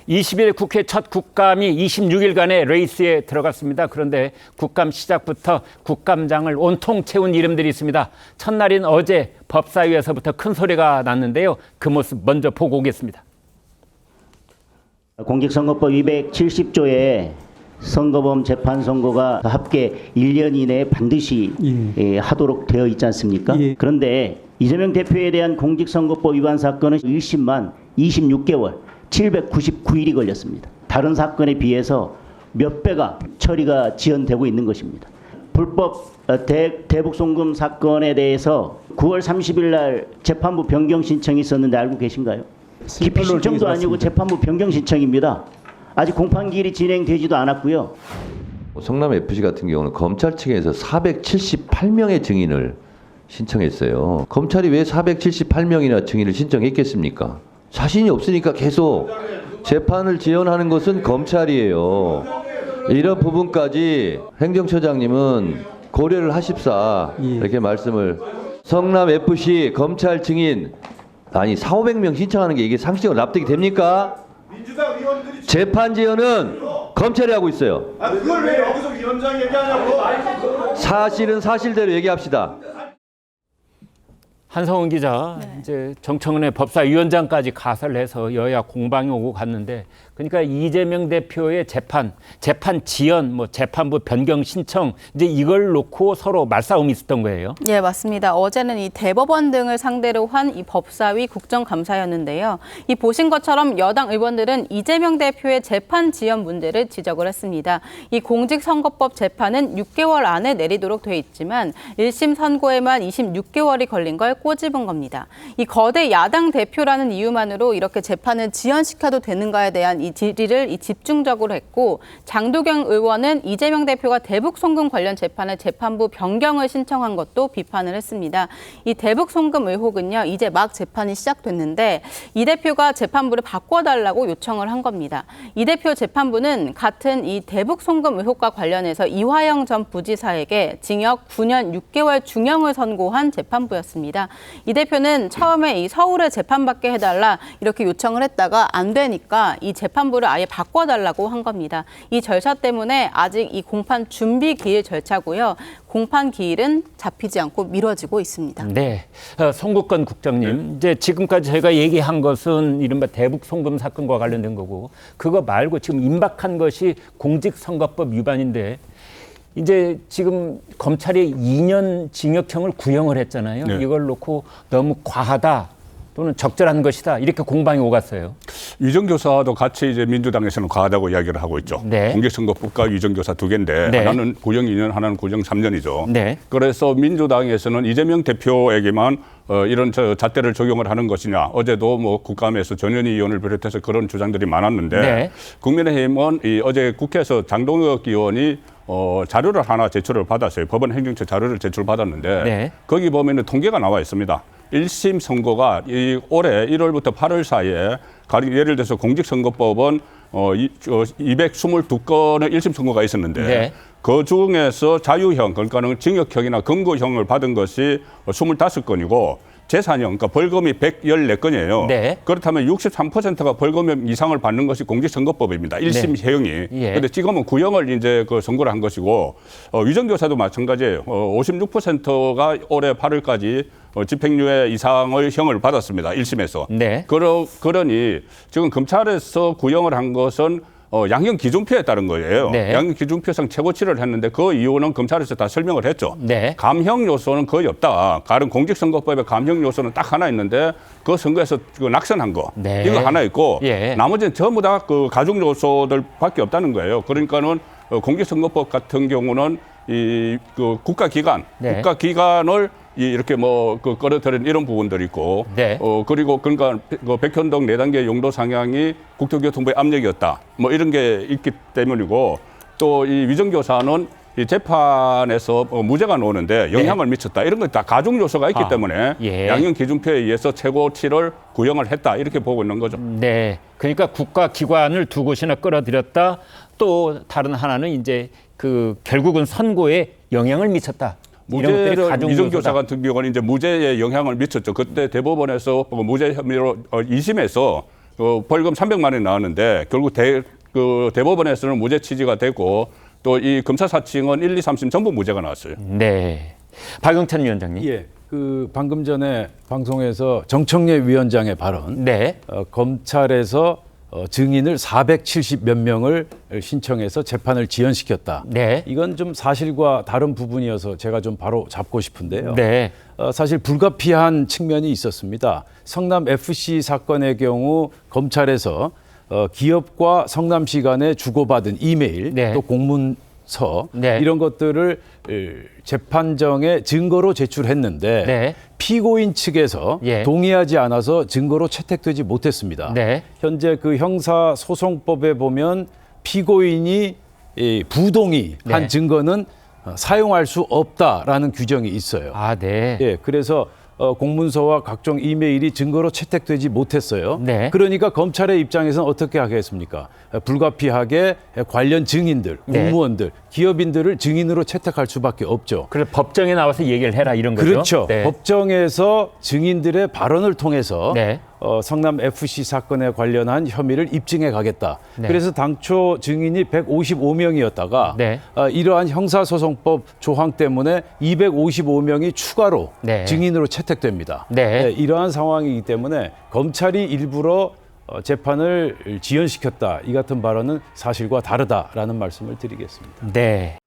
20일 국회 첫 국감이 26일간의 레이스에 들어갔습니다. 그런데 국감 시작부터 국감장을 온통 채운 이름들이 있습니다. 첫날인 어제 법사위에서부터 큰 소리가 났는데요. 그 모습 먼저 보고 오겠습니다. 공직선거법 270조에 선거범 재판 선고가 합계 1년 이내에 반드시 하도록 되어 있지 않습니까? 그런데 이재명 대표에 대한 공직선거법 위반 사건은 1심만 26개월 799일이 걸렸습니다. 다른 사건에 비해서 몇 배가 처리가 지연되고 있는 것입니다. 불법 대북 송금 사건에 대해서 9월 30일 날 재판부 변경 신청이 있었는데 알고 계신가요? 기피 신청도 아니고 재판부 변경 신청입니다. 아직 공판기일이 진행되지도 않았고요. 성남FC 같은 경우는 검찰 측에서 478명의 증인을 신청했어요. 검찰이 왜 478명이나 증인을 신청했겠습니까? 자신이 없으니까 계속 재판을 지연하는 것은 검찰이에요. 이런 부분까지 행정처장님은 고려를 하십사 이렇게 말씀을. 성남FC 검찰 증인 아니 4,500명 신청하는 게 이게 상식적으로 납득이 됩니까? 재판 지연은 검찰이 하고 있어요. 그걸 왜 여기서 위원장이 얘기하냐고. 사실은 사실대로 얘기합시다. 한성훈 기자, 이제 정청래 법사위원장까지 가설을 해서 여야 공방이 오고 갔는데, 그러니까 이재명 대표의 재판 지연, 재판부 변경 신청, 이제 이걸 놓고 서로 말싸움이 있었던 거예요. 예, 맞습니다. 어제는 이 대법원 등을 상대로 한 이 법사위 국정감사였는데요. 이 보신 것처럼 여당 의원들은 이재명 대표의 재판 지연 문제를 지적을 했습니다. 이 공직선거법 재판은 6개월 안에 내리도록 돼 있지만 1심 선고에만 26개월이 걸린 걸 꼬집은 겁니다. 이 거대 야당 대표라는 이유만으로 이렇게 재판을 지연시켜도 되는가에 대한 이 질의를 집중적으로 했고, 장도경 의원은 이재명 대표가 대북 송금 관련 재판의 재판부 변경을 신청한 것도 비판을 했습니다. 이 대북 송금 의혹은요, 이제 막 재판이 시작됐는데 이 대표가 재판부를 바꿔달라고 요청을 한 겁니다. 이 대표 재판부는 같은 이 대북 송금 의혹과 관련해서 이화영 전 부지사에게 징역 9년 6개월 중형을 선고한 재판부였습니다. 이 대표는 처음에 이 서울에 재판받게 해달라 이렇게 요청을 했다가 안 되니까 이 재판부를 아예 바꿔달라고 한 겁니다. 이 절차 때문에 아직 이 공판 준비 기일 절차고요. 공판 기일은 잡히지 않고 미뤄지고 있습니다. 네, 송국건 국장님, 이제 지금까지 저희가 얘기한 것은 이른바 대북 송금 사건과 관련된 거고, 그거 말고 지금 임박한 것이 공직선거법 위반인데, 이제 지금 검찰이 2년 징역형을 구형을 했잖아요. 네. 이걸 놓고 너무 과하다 또는 적절한 것이다 이렇게 공방이 오갔어요. 위정교사도 같이 이제 민주당에서는 과하다고 이야기를 하고 있죠. 네. 공직선거법과 위정교사 두 개인데 네. 하나는 구형 2년, 하나는 구형 3년이죠. 네. 그래서 민주당에서는 이재명 대표에게만 이런 잣대를 적용을 하는 것이냐. 어제도 국감에서 전현희 의원을 비롯해서 그런 주장들이 많았는데 네. 국민의힘은 어제 국회에서 장동혁 의원이 자료를 하나 제출을 받았어요. 법원 행정처 자료를 제출받았는데 네. 거기 거기 보면은 통계가 나와 있습니다. 1심 선고가 올해 1월부터 8월 사이에 예를 들어서 공직선거법은 222건의 1심 선고가 있었는데 네. 그 중에서 자유형, 그러니까는 징역형이나 금고형을 받은 것이 25건이고 재산형, 그러니까 벌금이 114건이에요. 네. 그렇다면 63%가 벌금 이상을 받는 것이 공직선거법입니다. 1심 해형이. 그런데 예. 지금은 구형을 이제 선고를 한 것이고, 위정교사도 마찬가지예요. 56%가 올해 8월까지 집행유예 이상의 형을 받았습니다. 1심에서. 네. 그러니 지금 검찰에서 구형을 한 것은 양형 기준표에 따른 거예요. 네. 양형 기준표상 최고치를 했는데 그 이유는 검찰에서 다 설명을 했죠. 네. 감형 요소는 거의 없다. 다른 공직선거법에 감형 요소는 딱 하나 있는데 그 선거에서 낙선한 거. 네. 이거 하나 있고 예. 나머지는 전부 다 그 가중 요소들밖에 없다는 거예요. 그러니까는 공직선거법 같은 경우는 그 국가기관을 이렇게 끌어들인 이런 부분들이 있고, 네. 그리고 그러니까 백현동 4단계 용도 상향이 국토교통부의 압력이었다. 이런 게 있기 때문이고, 또 이 위정교사는 이 재판에서 무죄가 나오는데 영향을 미쳤다. 이런 건 다 가중 요소가 있기 때문에 예. 양형 기준표에 의해서 최고치를 구형을 했다. 이렇게 보고 있는 거죠. 네. 그러니까 국가기관을 두 곳이나 끌어들였다. 또 다른 하나는 이제 결국은 선고에 영향을 미쳤다. 무죄를 위정교사 같은 경우는 이제 무죄에 영향을 미쳤죠. 그때 대법원에서 무죄 혐의로 2심에서 벌금 300만 원이 나왔는데 결국 대법원에서는 무죄 취지가 되고 또 이 검사 사칭은 1, 2, 3심 전부 무죄가 나왔어요. 네. 박영찬 위원장님. 예, 그 방금 전에 방송에서 정청래 위원장의 발언, 네. 검찰에서 증인을 470몇 명을 신청해서 재판을 지연시켰다. 네. 이건 좀 사실과 다른 부분이어서 제가 좀 바로 잡고 싶은데요. 네. 사실 불가피한 측면이 있었습니다. 성남 FC 사건의 경우 검찰에서 기업과 성남시 간에 주고받은 이메일, 네. 또 공문서 네. 이런 것들을 재판정에 증거로 제출했는데 네. 피고인 측에서 예. 동의하지 않아서 증거로 채택되지 못했습니다. 네. 현재 그 형사소송법에 보면 피고인이 부동의한 네. 증거는 사용할 수 없다라는 규정이 있어요. 아, 네. 예, 그래서 공문서와 각종 이메일이 증거로 채택되지 못했어요. 네. 그러니까 검찰의 입장에서는 어떻게 하겠습니까? 불가피하게 관련 증인들, 네. 공무원들, 기업인들을 증인으로 채택할 수밖에 없죠. 그래 법정에 나와서 얘기를 해라 이런 거죠. 그렇죠. 네. 법정에서 증인들의 발언을 통해서 네. 성남 FC 사건에 관련한 혐의를 입증해 가겠다. 네. 그래서 당초 증인이 155명이었다가 네. 이러한 형사소송법 조항 때문에 255명이 추가로 네. 증인으로 채택됩니다. 네. 이러한 상황이기 때문에 검찰이 일부러 재판을 지연시켰다. 이 같은 발언은 사실과 다르다라는 말씀을 드리겠습니다. 네.